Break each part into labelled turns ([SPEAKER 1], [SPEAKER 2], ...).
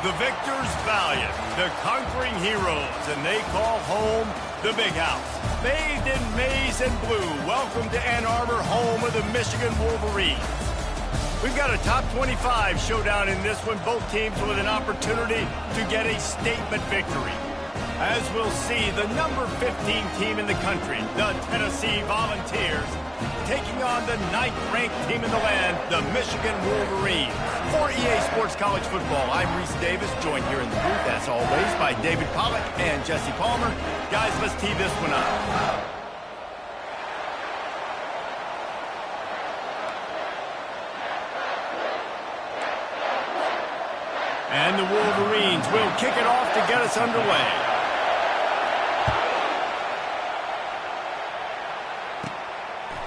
[SPEAKER 1] The victors valiant, the conquering heroes, and they call home the Big House. Bathed in maize and blue, welcome to Ann Arbor, home of the Michigan Wolverines. We've got a top 25 showdown in this one, both teams with an opportunity to get a statement victory. As we'll see, the number 15 team in the country, the Tennessee Volunteers, taking on the 9th-ranked team in the land, the Michigan Wolverines. For EA Sports College Football, I'm Reese Davis, joined here in the booth, as always, by David Pollack and Jesse Palmer. Guys, let's tee this one up. And the Wolverines will kick it off to get us underway.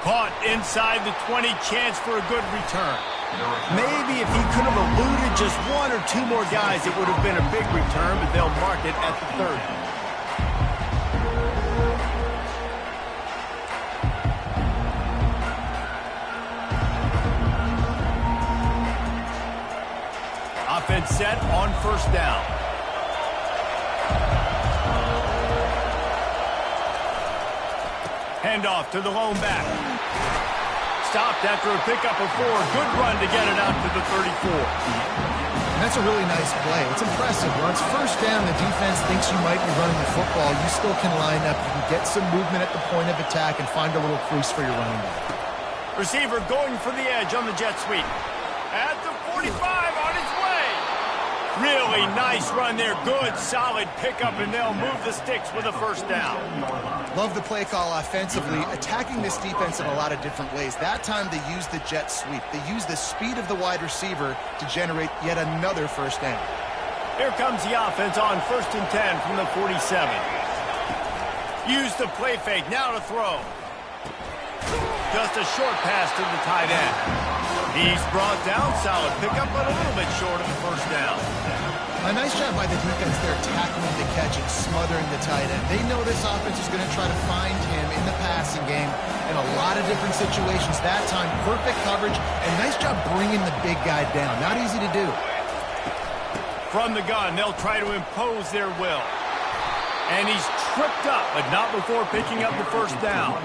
[SPEAKER 1] Caught inside the 20, chance for a good return. Maybe if he could have eluded just one or two more guys, it would have been a big return, but they'll mark it at the 30. Offense set on first down. Handoff to the lone back. Stopped after a pickup of 4. Good run to get it out to the 34.
[SPEAKER 2] That's a really nice play. It's impressive. Once first down, the defense thinks you might be running the football. You still can line up. You can get some movement at the point of attack and find a little crease for your running back.
[SPEAKER 1] Receiver going for the edge on the jet sweep. At the 45 on his way. Really nice run there. Good, solid pickup, and they'll move the sticks with a first down.
[SPEAKER 2] Love the play call offensively, attacking this defense in a lot of different ways. That time they used the jet sweep. They used the speed of the wide receiver to generate yet another first down.
[SPEAKER 1] Here comes the offense on 1st and 10 from the 47. Use the play fake, now to throw. Just a short pass to the tight end. He's brought down, solid pickup, but a little bit short of the first down.
[SPEAKER 2] A nice job by the defense there, tackling the catch and smothering the tight end. They know this offense is going to try to find him in the passing game in a lot of different situations. That time, perfect coverage, and nice job bringing the big guy down. Not easy to do.
[SPEAKER 1] From the gun, they'll try to impose their will. And he's tripped up, but not before picking up the first down.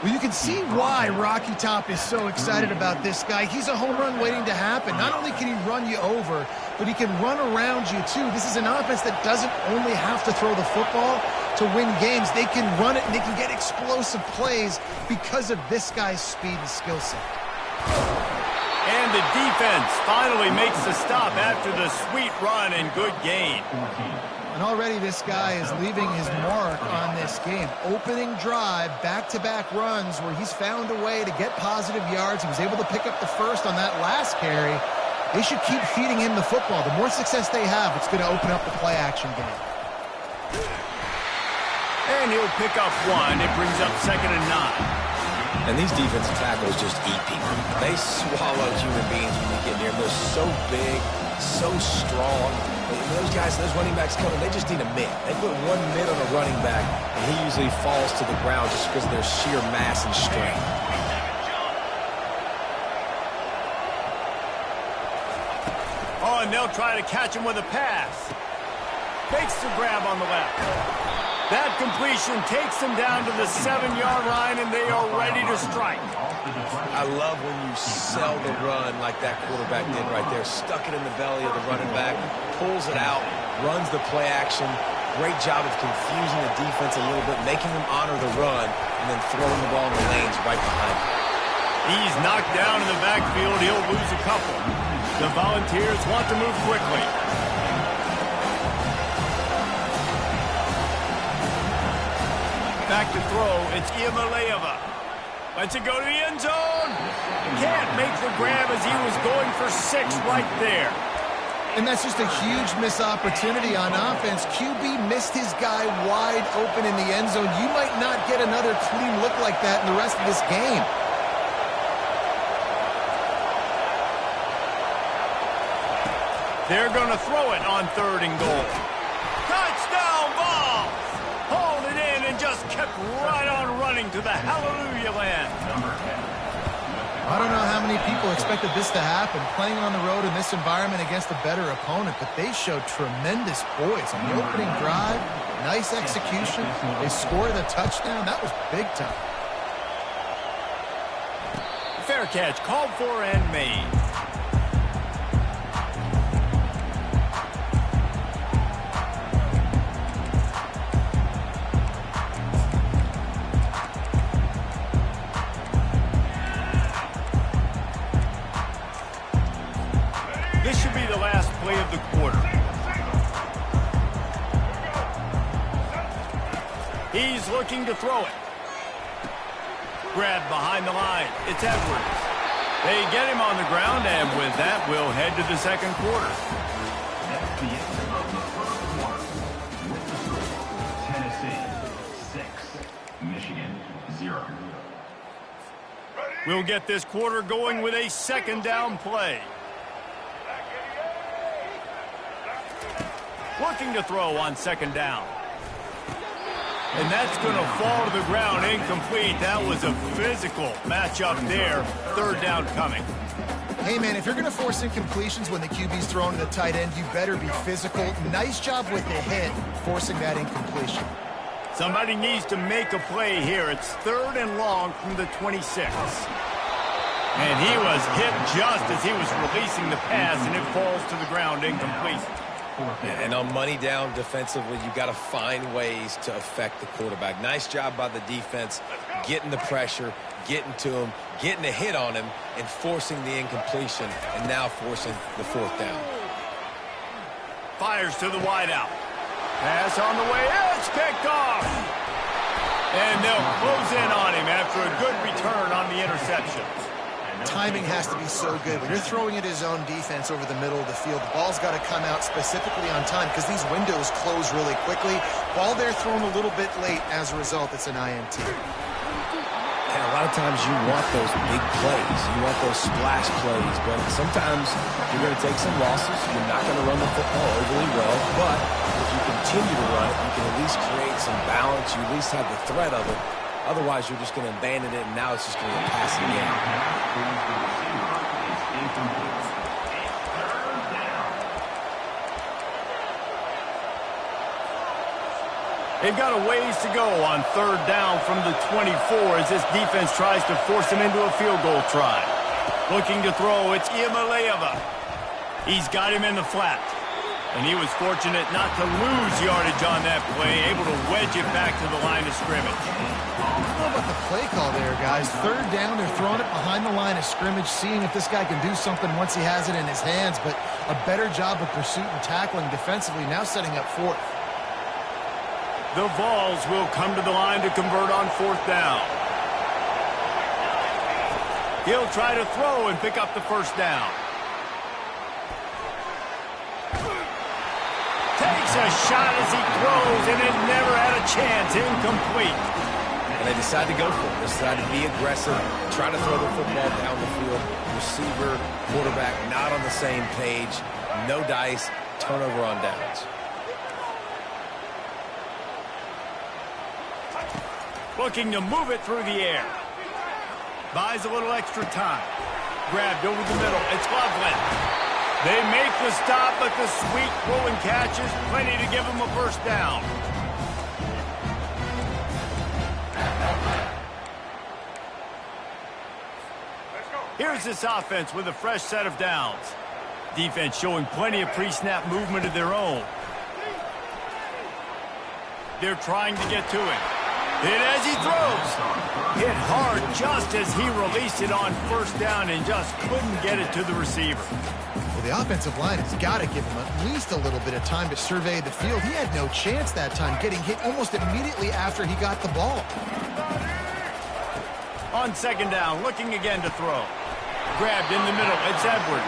[SPEAKER 2] Well, you can see why Rocky Top is so excited about this guy. He's a home run waiting to happen. Not only can he run you over, but he can run around you, too. This is an offense that doesn't only have to throw the football to win games. They can run it, and they can get explosive plays because of this guy's speed and skill set.
[SPEAKER 1] And the defense finally makes the stop after the sweet run and good gain.
[SPEAKER 2] And already this guy is leaving his mark on this game. Opening drive, back-to-back runs where he's found a way to get positive yards. He was able to pick up the first on that last carry. They should keep feeding him the football. The more success they have, it's going to open up the play-action game.
[SPEAKER 1] And he'll pick up 1. It brings up 2nd and 9.
[SPEAKER 3] And these defensive tackles just eat people. They swallow human beings when they get near them. They're so big, so strong. Those guys, those running backs coming, they just need a mid. They put 1 mid on a running back, and he usually falls to the ground just because of their sheer mass and strength.
[SPEAKER 1] Oh, and they'll try to catch him with a pass. Fakes the grab on the left. That completion takes them down to the 7-yard line, and they are ready to strike.
[SPEAKER 3] I love when you sell the run like that quarterback did right there. Stuck it in the belly of the running back, pulls it out, runs the play action. Great job of confusing the defense a little bit, making them honor the run, and then throwing the ball in the lanes right behind him.
[SPEAKER 1] He's knocked down in the backfield. He'll lose a couple. The Volunteers want to move quickly. Back to throw, it's Iamaleava. Lets it go to the end zone. Can't make the grab as he was going for 6 right there.
[SPEAKER 2] And that's just a huge missed opportunity on offense. QB missed his guy wide open in the end zone. You might not get another clean look like that in the rest of this game.
[SPEAKER 1] They're going to throw it on 3rd and goal. Touchdown ball! Hauled it in and just kept right on running to the hallelujah land.
[SPEAKER 2] I don't know how many people expected this to happen, playing on the road in this environment against a better opponent, but they showed tremendous poise on the opening drive. Nice execution. They scored a touchdown. That was big time.
[SPEAKER 1] Fair catch, called for and made. This should be the last play of the quarter. He's looking to throw it. Grabbed behind the line. It's Edwards. They get him on the ground, and with that, we'll head to the second quarter.
[SPEAKER 4] That's the end of the first quarter. With the score, Tennessee 6, Michigan 0.
[SPEAKER 1] We'll get this quarter going with a second down play. Looking to throw on second down. And that's going to fall to the ground, incomplete. That was a physical matchup there. Third down coming.
[SPEAKER 2] Hey, man, if you're going to force incompletions when the QB's throwing to the tight end, you better be physical. Nice job with the hit, forcing that incompletion.
[SPEAKER 1] Somebody needs to make a play here. It's third and long from the 26. And he was hit just as he was releasing the pass, and it falls to the ground, incomplete.
[SPEAKER 3] And on money down defensively, you got to find ways to affect the quarterback. Nice job by the defense, getting the pressure, getting to him, getting a hit on him, and forcing the incompletion, and now forcing the fourth down.
[SPEAKER 1] Fires to the wideout. Pass on the way. It's picked off. And they'll close in on him after a good return on the interception.
[SPEAKER 2] Timing has to be so good. When you're throwing at his own defense over the middle of the field, the ball's got to come out specifically on time because these windows close really quickly. Ball there thrown a little bit late. As a result, it's an INT.
[SPEAKER 3] And a lot of times you want those big plays. You want those splash plays. But sometimes you're going to take some losses. You're not going to run the football overly well. But if you continue to run it, you can at least create some balance. You at least have the threat of it. Otherwise, you're just going to abandon it, and now it's just going to be a passing game.
[SPEAKER 1] They've got a ways to go on third down from the 24 as this defense tries to force him into a field goal try. Looking to throw, it's Iamaleava. He's got him in the flat. And he was fortunate not to lose yardage on that play, able to wedge it back to the line of scrimmage.
[SPEAKER 2] I don't know about the play call there, guys. Third down, they're throwing it behind the line of scrimmage, seeing if this guy can do something once he has it in his hands, but a better job of pursuit and tackling defensively, now setting up fourth.
[SPEAKER 1] The Vols will come to the line to convert on fourth down. He'll try to throw and pick up the first down. Takes a shot as he throws, and it never had a chance. Incomplete.
[SPEAKER 3] And they decide to go for it. They decide to be aggressive, try to throw the football down the field. Receiver, quarterback, not on the same page. No dice, turnover on downs.
[SPEAKER 1] Looking to move it through the air. Buys a little extra time. Grabbed over the middle. It's Loveland. They make the stop, but the sweet rolling catch is plenty to give them a first down. Here's this offense with a fresh set of downs. Defense showing plenty of pre-snap movement of their own. They're trying to get to him. Hit as he throws. Hit hard just as he released it on first down and just couldn't get it to the receiver.
[SPEAKER 2] Well, the offensive line has got to give him at least a little bit of time to survey the field. He had no chance that time, getting hit almost immediately after he got the ball.
[SPEAKER 1] On second down, looking again to throw. Grabbed in the middle, it's Edwards.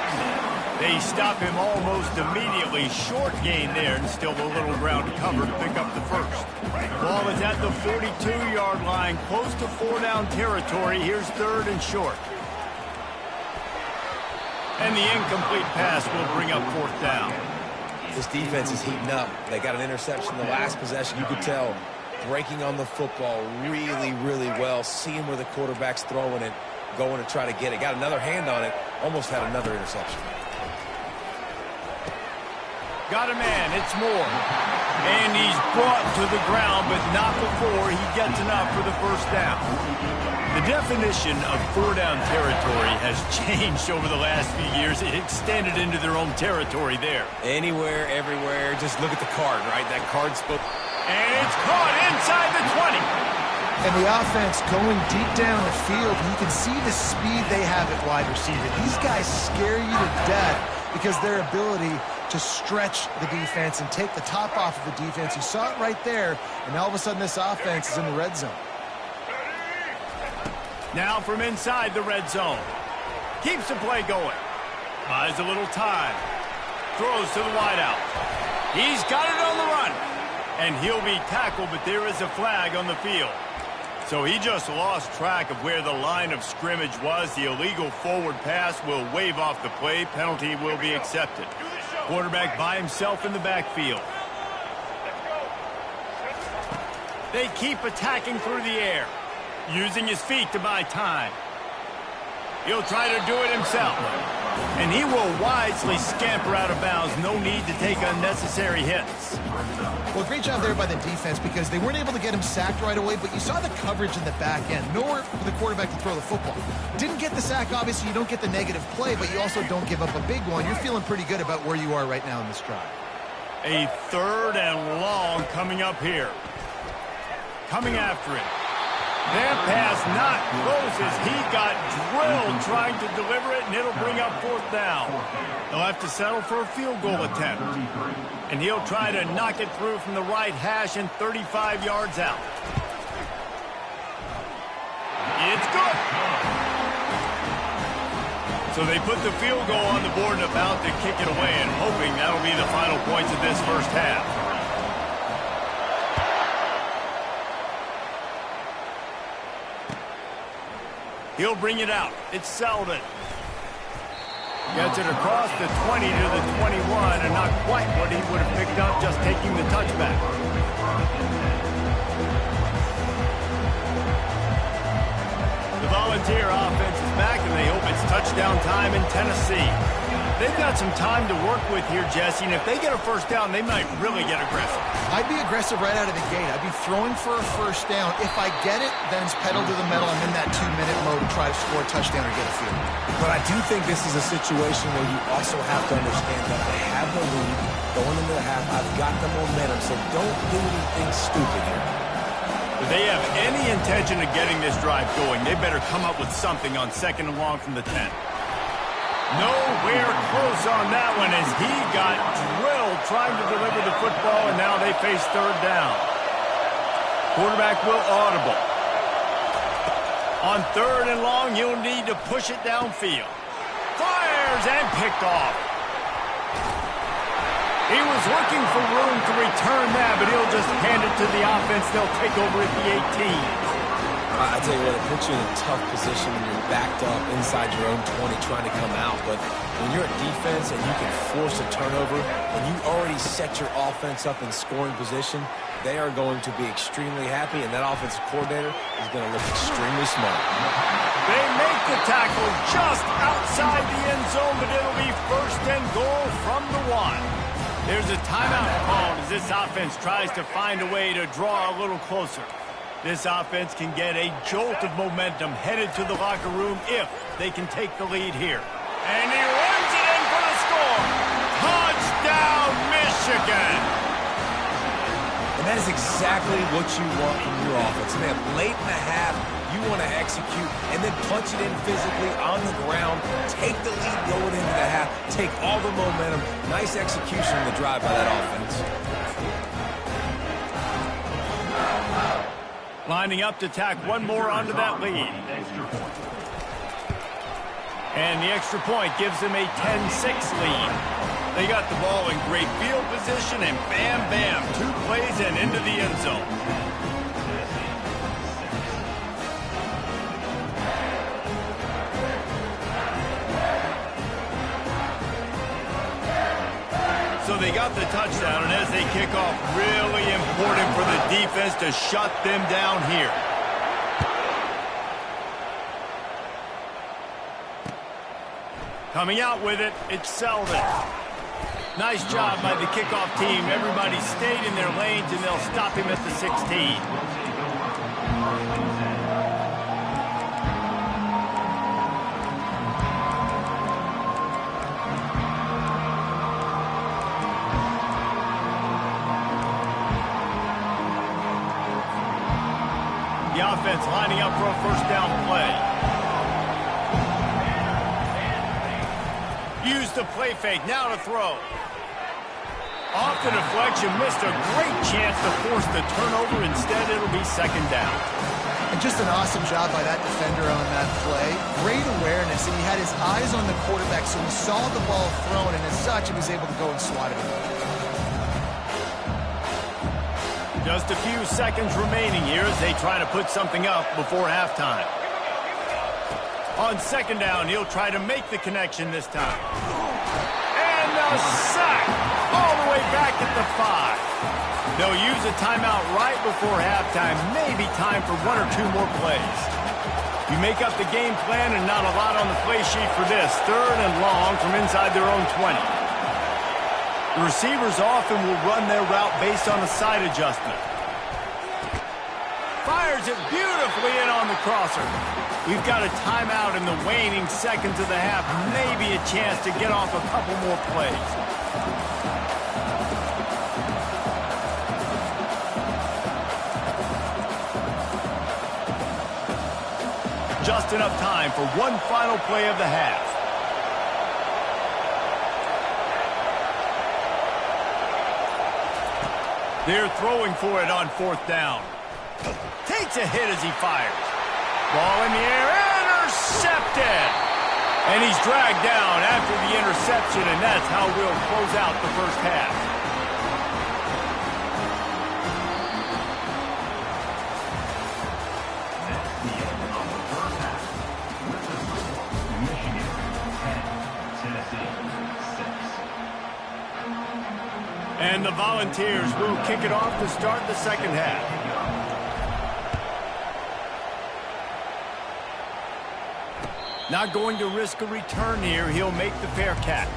[SPEAKER 1] They stop him almost immediately. Short gain there, and still a little ground to cover to pick up the first. Ball is at the 42-yard line, close to four-down territory. Here's third and short. And the incomplete pass will bring up fourth down.
[SPEAKER 3] This defense is heating up. They got an interception the last possession. You could tell breaking on the football really, really well, seeing where the quarterback's throwing it, going to try to get it. Got another hand on it. Almost had another interception.
[SPEAKER 1] Got a man. It's Moore. And he's brought to the ground, but not before he gets enough for the first down. The definition of four-down territory has changed over the last few years. It extended into their own territory there.
[SPEAKER 3] Anywhere, everywhere. Just look at the card, right? That card's spoke.
[SPEAKER 1] And it's caught inside the 20.
[SPEAKER 2] And the offense going deep down the field, you can see the speed they have at wide receiver. These guys scare you to death because their ability to stretch the defense and take the top off of the defense. You saw it right there, and all of a sudden this offense is in the red zone.
[SPEAKER 1] Now from inside the red zone. Keeps the play going. Buys a little time. Throws to the wideout. He's got it on the run. And he'll be tackled, but there is a flag on the field. So he just lost track of where the line of scrimmage was. The illegal forward pass will wave off the play. Penalty will be accepted. Quarterback by himself in the backfield. They keep attacking through the air, using his feet to buy time. He'll try to do it himself. And he will wisely scamper out of bounds. No need to take unnecessary hits.
[SPEAKER 2] Well, great job there by the defense because they weren't able to get him sacked right away, but you saw the coverage in the back end. Nowhere for the quarterback to throw the football. Didn't get the sack, obviously. You don't get the negative play, but you also don't give up a big one. You're feeling pretty good about where you are right now in this drive.
[SPEAKER 1] A 3rd and long coming up here. Coming after it. That pass not close as he got drilled trying to deliver it, and it'll bring up 4th down. They'll have to settle for a field goal attempt. And he'll try to knock it through from the right hash and 35 yards out. It's good. So they put the field goal on the board and about to kick it away, and hoping that'll be the final points of this first half. He'll bring it out. It's Selden. Gets it across the 20 to the 21, and not quite what he would have picked up just taking the touchback. The Volunteer offense is back, and they hope it's touchdown time in Tennessee. They've got some time to work with here, Jesse, and if they get a first down, they might really get aggressive.
[SPEAKER 2] I'd be aggressive right out of the gate. I'd be throwing for a first down. If I get it, then it's pedal to the metal. I'm in that 2-minute mode to try to score a touchdown or get a field.
[SPEAKER 3] But I do think this is a situation where you also have to understand that I have the lead going into the half. I've got the momentum, so don't do anything stupid here.
[SPEAKER 1] If they have any intention of getting this drive going, they better come up with something on 2nd and long from the 10. Nowhere close on that one as he got drilled trying to deliver the football, and now they face 3rd down. Quarterback will audible. On 3rd and long, you'll need to push it downfield. Fires and picked off. He was looking for room to return that, but he'll just hand it to the offense. They'll take over at the 18.
[SPEAKER 3] I tell you what, it puts you in a tough position when you're backed up inside your own 20 trying to come out. But when you're a defense and you can force a turnover and you already set your offense up in scoring position, they are going to be extremely happy, and that offensive coordinator is going to look extremely smart.
[SPEAKER 1] They make the tackle just outside the end zone, but it'll be 1st and goal from the 1. There's a timeout called as this offense tries to find a way to draw a little closer. This offense can get a jolt of momentum headed to the locker room if they can take the lead here. And he runs it in for the score. Touchdown, Michigan!
[SPEAKER 3] And that is exactly what you want from your offense. Man, late in the half, you want to execute and then punch it in physically on the ground, take the lead going into the half, take all the momentum. Nice execution on the drive by that offense.
[SPEAKER 1] Lining up to tack one more onto that lead. And the extra point gives them a 10-6 lead. They got the ball in great field position, and bam, bam, 2 plays and into the end zone. So they got the touchdown, and as they kick off, really important for the defense to shut them down here. Coming out with it, it's Selden. Nice job by the kickoff team. Everybody stayed in their lanes, and they'll stop him at the 16. The offense lining up for a first down play. Use the play fake, now to throw. Off the deflection, missed a great chance to force the turnover. Instead, it'll be second down.
[SPEAKER 2] And just an awesome job by that defender on that play. Great awareness, and he had his eyes on the quarterback, so he saw the ball thrown, and as such, he was able to go and swat it.
[SPEAKER 1] Just a few seconds remaining here as they try to put something up before halftime. On second down, he'll try to make the connection this time. And a sack all the way back at the 5. They'll use a timeout right before halftime. Maybe time for one or two more plays. You make up the game plan and not a lot on the play sheet for this. Third and long from inside their own 20. The receivers often will run their route based on a side adjustment. Fires it beautifully in on the crosser. We've got a timeout in the waning seconds of the half. Maybe a chance to get off a couple more plays. Just enough time for one final play of the half. They're throwing for it on fourth down. Takes a hit as he fires. Ball in the air, intercepted! And he's dragged down after the interception, and that's how we'll close out the first half.
[SPEAKER 4] That's the end of the first half. With the score, Michigan 10, Tennessee 6.
[SPEAKER 1] And the Volunteers will kick it off to start the second half. Not going to risk a return here. He'll make the fair catch.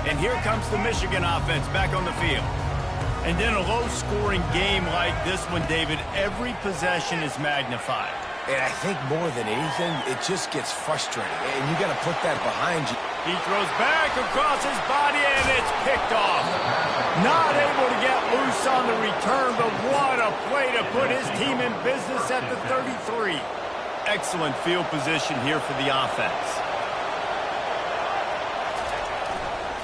[SPEAKER 1] And here comes the Michigan offense back on the field. And in a low-scoring game like this one, David, every possession is magnified.
[SPEAKER 3] And I think more than anything, it just gets frustrating. And you got to put that behind you.
[SPEAKER 1] He throws back across his body, and it's picked off. Not able to get loose on the return, but what a play to put his team in business at the 33. Excellent field position here for the offense.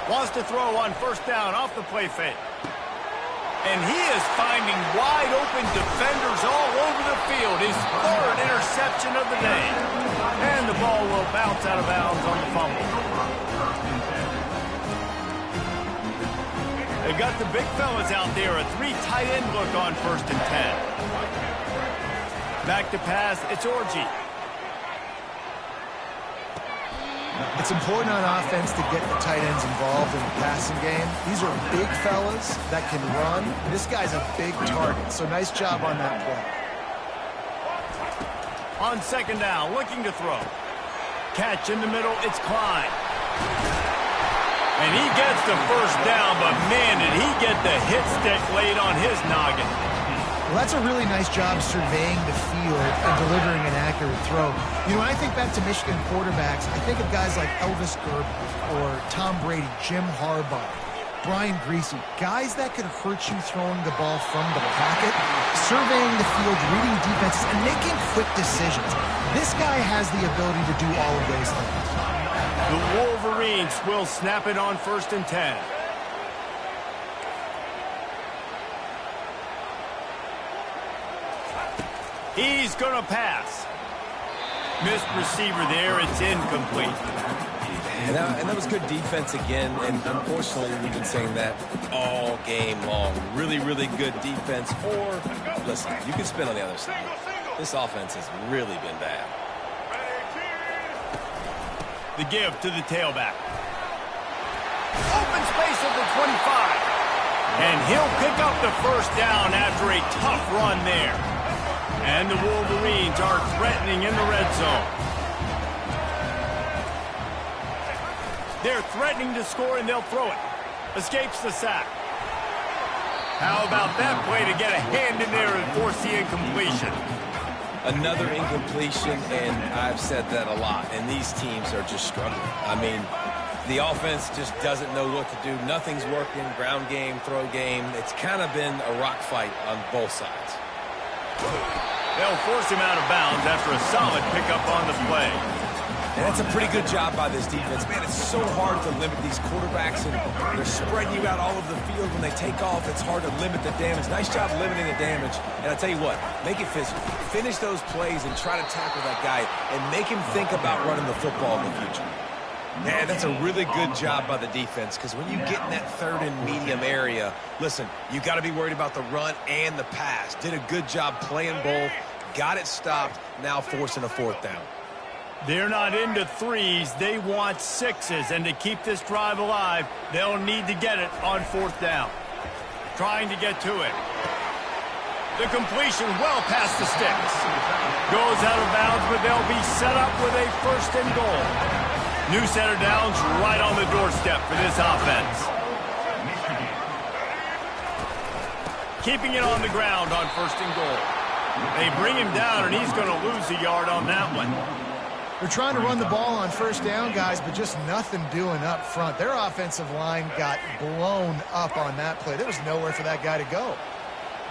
[SPEAKER 1] Wants to throw on first down off the play fake. And he is finding wide-open defenders all over the field. His third interception of the day. And the ball will bounce out of bounds on the fumble. They got the big fellas out there. A 3 tight end look on first and 10. Back to pass. It's Orji.
[SPEAKER 2] It's important on offense to get the tight ends involved in the passing game. These are big fellas that can run. This guy's a big target, so nice job on that play.
[SPEAKER 1] On second down, looking to throw. Catch in the middle, it's Klein. And he gets the first down, but man, did he get the hit stick laid on his noggin.
[SPEAKER 2] Well, that's a really nice job surveying the field and delivering an accurate throw. You know, when I think back to Michigan quarterbacks, I think of guys like Elvis Gerber or Tom Brady, Jim Harbaugh, Brian Griese, guys that could hurt you throwing the ball from the pocket, surveying the field, reading defenses, and making quick decisions. This guy has the ability to do all of those things.
[SPEAKER 1] The Wolverines will snap it on first and 10. He's going to pass. Missed receiver there. It's incomplete.
[SPEAKER 3] And that was good defense again. And unfortunately, we've been saying that all game long. Really, really good defense. Or, listen, you can spin on the other side. This offense has really been bad.
[SPEAKER 1] The give to the tailback. Open space at the 25. And he'll pick up the first down after a tough run there. And the Wolverines are threatening in the red zone. They're threatening to score, and they'll throw it. Escapes the sack. How about that play to get a hand in there and force the incompletion?
[SPEAKER 3] Another incompletion, and I've said that a lot, and these teams are just struggling. I mean, the offense just doesn't know what to do. Nothing's working. Ground game, throw game. It's kind of been a rock fight on both sides.
[SPEAKER 1] They'll force him out of bounds after a solid pickup on the play.
[SPEAKER 3] And that's a pretty good job by this defense. Man, it's so hard to limit these quarterbacks, and they're spreading you out all over the field. When they take off, it's hard to limit the damage. Nice job limiting the damage. And I tell you what, make it physical. Finish those plays and try to tackle that guy and make him think about running the football in the future. Man, that's a really good job by the defense, because when you get in that third and medium area, listen, you got to be worried about the run and the pass. Did a good job playing both, got it stopped, now forcing a fourth down.
[SPEAKER 1] They're not into threes. They want sixes. And to keep this drive alive, they'll need to get it on fourth down. Trying to get to it. The completion well past the sticks. Goes out of bounds, but they'll be set up with a first and goal. New set of downs right on the doorstep for this offense. Keeping it on the ground on first and goal. They bring him down, and he's going to lose a yard on that one.
[SPEAKER 2] They're trying to run the ball on first down, guys, but just nothing doing up front. Their offensive line got blown up on that play. There was nowhere for that guy to go.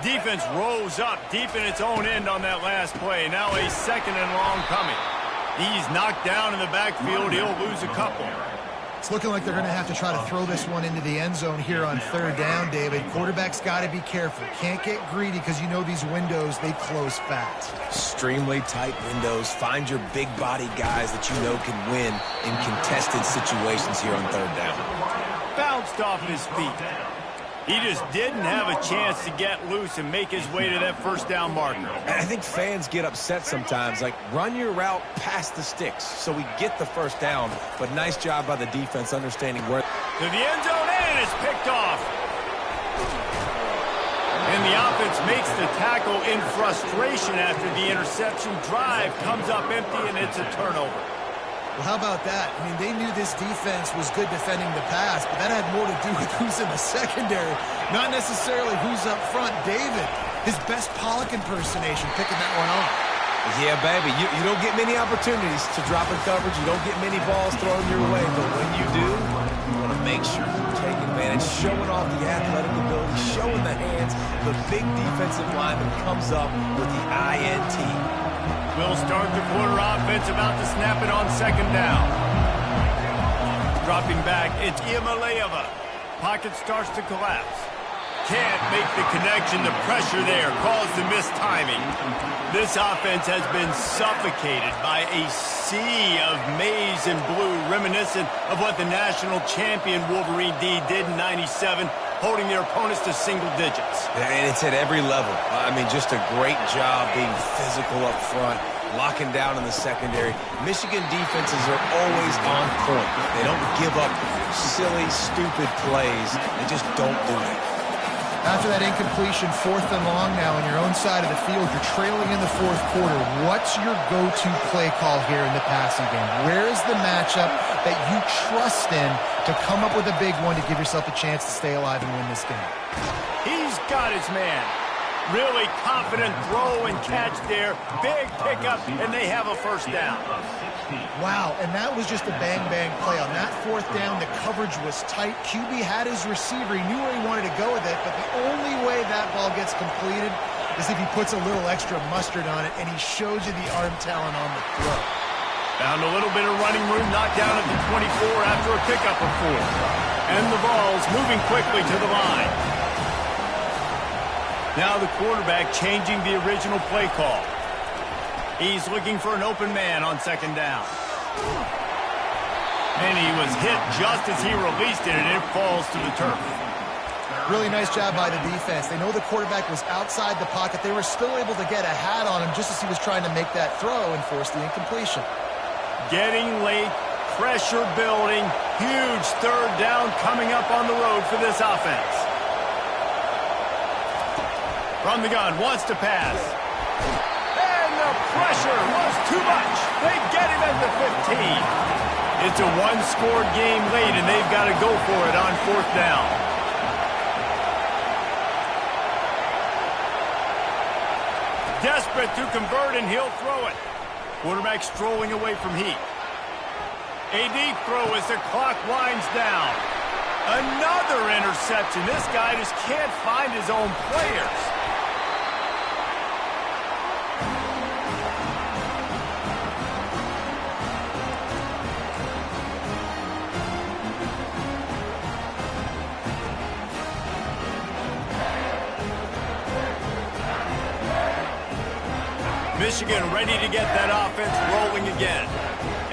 [SPEAKER 1] Defense rose up deep in its own end on that last play. Now a second and long coming. He's knocked down in the backfield. He'll lose a couple.
[SPEAKER 2] It's looking like they're going to have to try to throw this one into the end zone here on third down, David. Quarterback's got to be careful. Can't get greedy because you know these windows, they close fast.
[SPEAKER 3] Extremely tight windows. Find your big body guys that you know can win in contested situations here on third down.
[SPEAKER 1] Bounced off his feet. He just didn't have a chance to get loose and make his way to that first down marker.
[SPEAKER 3] And I think fans get upset sometimes, like run your route past the sticks so we get the first down. But nice job by the defense understanding where.
[SPEAKER 1] To the end zone, and it's picked off. And the offense makes the tackle in frustration after the interception. Drive comes up empty, and it's a turnover.
[SPEAKER 2] Well, how about that? I mean, they knew this defense was good defending the pass, but that had more to do with who's in the secondary, not necessarily who's up front. David, his best Pollock impersonation, picking that one off.
[SPEAKER 3] Yeah, baby, you don't get many opportunities to drop in coverage. You don't get many balls thrown your way, but when you do, you want to make sure you take advantage, showing off the athletic ability, showing the hands, the big defensive lineman comes up with the INT.
[SPEAKER 1] We'll start the quarter offense, about to snap it on second down. Dropping back, it's Iamaleava. Pocket starts to collapse. Can't make the connection. The pressure there caused the missed timing. This offense has been suffocated by a sea of maize and blue, reminiscent of what the national champion Wolverine D did in '97, holding their opponents to single digits.
[SPEAKER 3] And it's at every level. I mean, just a great job being physical up front, locking down in the secondary. Michigan defenses are always on point. They don't give up silly, stupid plays. They just don't do it.
[SPEAKER 2] After that incompletion, fourth and long now on your own side of the field, you're trailing in the fourth quarter. What's your go-to play call here in the passing game? Where is the matchup that you trust in to come up with a big one to give yourself a chance to stay alive and win this game?
[SPEAKER 1] He's got his man. Really confident throw and catch there. Big pickup, and they have a first down.
[SPEAKER 2] Wow, and that was just a bang-bang play. On that fourth down, the coverage was tight. QB had his receiver. He knew where he wanted to go with it, but the only way that ball gets completed is if he puts a little extra mustard on it, and he shows you the arm talent on the throw.
[SPEAKER 1] Found a little bit of running room, knocked down at the 24 after a pickup of 4. And the ball's moving quickly to the line. Now the quarterback changing the original play call. He's looking for an open man on second down. And he was hit just as he released it, and it falls to the turf.
[SPEAKER 2] Really nice job by the defense. They know the quarterback was outside the pocket. They were still able to get a hat on him just as he was trying to make that throw and force the incompletion.
[SPEAKER 1] Getting late, pressure building, huge third down coming up on the road for this offense. From the gun, wants to pass. And the pressure was too much. They get him at the 15. It's a one-score game late, and they've got to go for it on 4th down. Desperate to convert, and he'll throw it. Quarterback strolling away from heat. A deep throw as the clock winds down. Another interception. This guy just can't find his own players. Michigan ready to get that offense rolling again.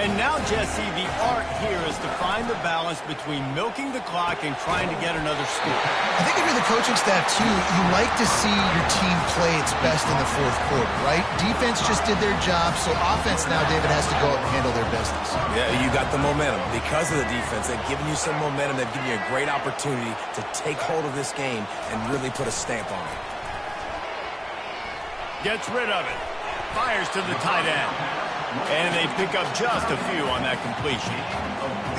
[SPEAKER 1] And now, Jesse, the art here is to find the balance between milking the clock and trying to get another score.
[SPEAKER 2] I think if you're the coaching staff, too, you like to see your team play its best in the 4th quarter, right? Defense just did their job, so offense now, David, has to go out and handle their business.
[SPEAKER 3] Yeah, you got the momentum. Because of the defense, they've given you some momentum. They've given you a great opportunity to take hold of this game and really put a stamp on it.
[SPEAKER 1] Gets rid of it. Fires to the tight end. And they pick up just a few on that completion.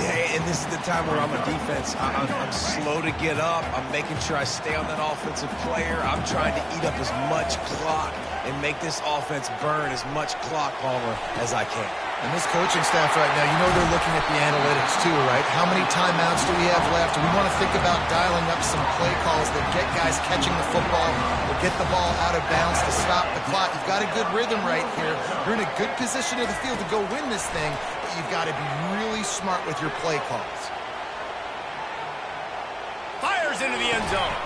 [SPEAKER 3] Yeah, and this is the time where I'm a defense. I'm slow to get up. I'm making sure I stay on that offensive player. I'm trying to eat up as much clock and make this offense burn as much clock, Palmer, as I can.
[SPEAKER 2] And this coaching staff right now, you know they're looking at the analytics too, right? How many timeouts do we have left? We want to think about dialing up some play calls that get guys catching the football or get the ball out of bounds to stop the clock. You've got a good rhythm right here. You're in a good position of the field to go win this thing, but you've got to be really smart with your play calls.
[SPEAKER 1] Fires into the end zone.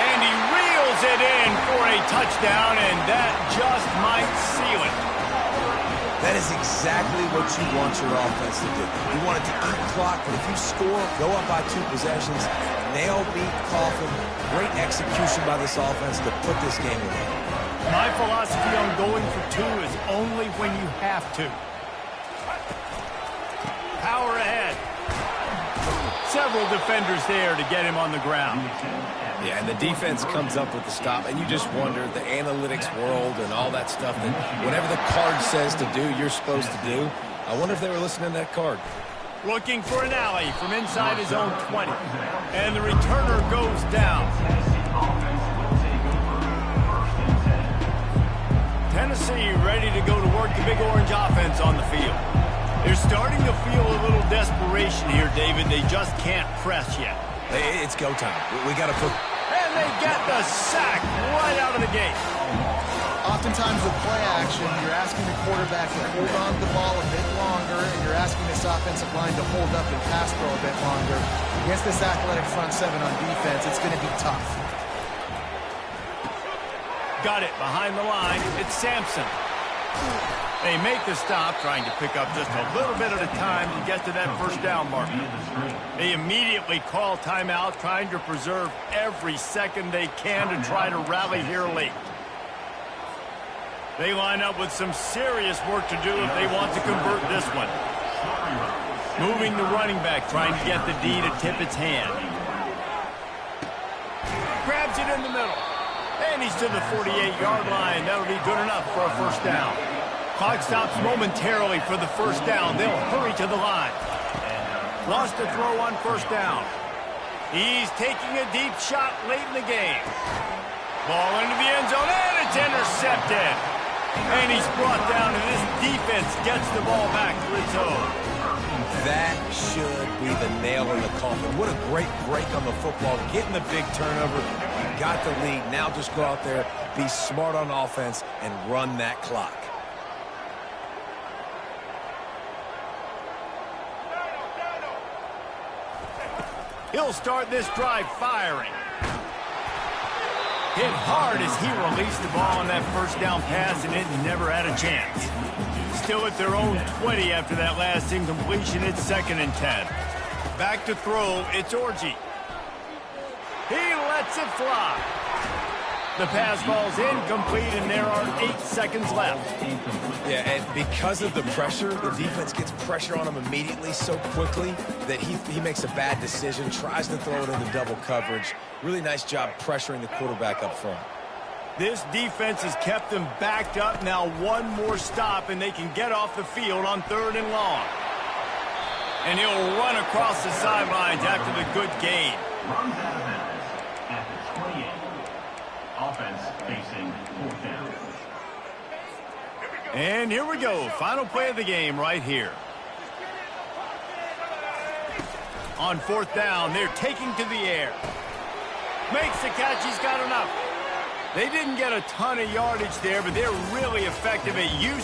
[SPEAKER 1] And he reels it in for a touchdown, and that just might seal it.
[SPEAKER 3] That is exactly what you want your offense to do. You want it to eat clock, but if you score, go up by 2 possessions, nail, beat, coffin. Great execution by this offense to put this game away.
[SPEAKER 1] My philosophy on going for 2 is only when you have to. Power ahead. Several defenders there to get him on the ground.
[SPEAKER 3] Yeah, and the defense comes up with the stop, and you just wonder, the analytics world and all that stuff, that whatever the card says to do, you're supposed to do. I wonder if they were listening to that card.
[SPEAKER 1] Looking for an alley from inside his own 20. And the returner goes down. Tennessee ready to go to work the Big Orange offense on the field. They're starting to feel a little desperation here, David. They just can't press yet.
[SPEAKER 3] It's go time. We got to put...
[SPEAKER 1] And they get the sack right out of the gate.
[SPEAKER 2] Oftentimes with play action, you're asking the quarterback to hold on to the ball a bit longer, and you're asking this offensive line to hold up and pass pro a bit longer. Against this athletic front 7 on defense, it's going to be tough.
[SPEAKER 1] Got it behind the line. It's Sampson. They make the stop, trying to pick up just a little bit at a time to get to that 1st down marker. They immediately call timeout, trying to preserve every second they can to try to rally here late. They line up with some serious work to do if they want to convert this one. Moving the running back, trying to get the D to tip its hand. Grabs it in the middle. And he's to the 48-yard line. That'll be good enough for a 1st down. Clock stops momentarily for the 1st down. They'll hurry to the line. Lost a throw on 1st down. He's taking a deep shot late in the game. Ball into the end zone, and it's intercepted. And he's brought down, and this defense gets the ball back to its own.
[SPEAKER 3] That should be the nail in the coffin. What a great break on the football. Getting the big turnover. You got the lead. Now just go out there, be smart on offense, and run that clock.
[SPEAKER 1] He'll start this drive firing. Hit hard as he released the ball on that 1st down pass, and it never had a chance. Still at their own 20 after that last incompletion. It's 2nd and 10. Back to throw. It's Orji. He lets it fly. The pass falls incomplete, and there are 8 seconds left.
[SPEAKER 3] Yeah, and because of the pressure, the defense gets pressure on him immediately so quickly that he makes a bad decision, tries to throw it into double coverage. Really nice job pressuring the quarterback up front.
[SPEAKER 1] This defense has kept them backed up. Now one more stop, and they can get off the field on 3rd and long. And he'll run across the sidelines after the good gain.
[SPEAKER 4] Runs out of bounds at the 28. Offense facing 4th down.
[SPEAKER 1] And here we go. Final play of the game right here. On 4th down, they're taking to the air. Makes the catch. He's got enough. They didn't get a ton of yardage there, but they're really effective at using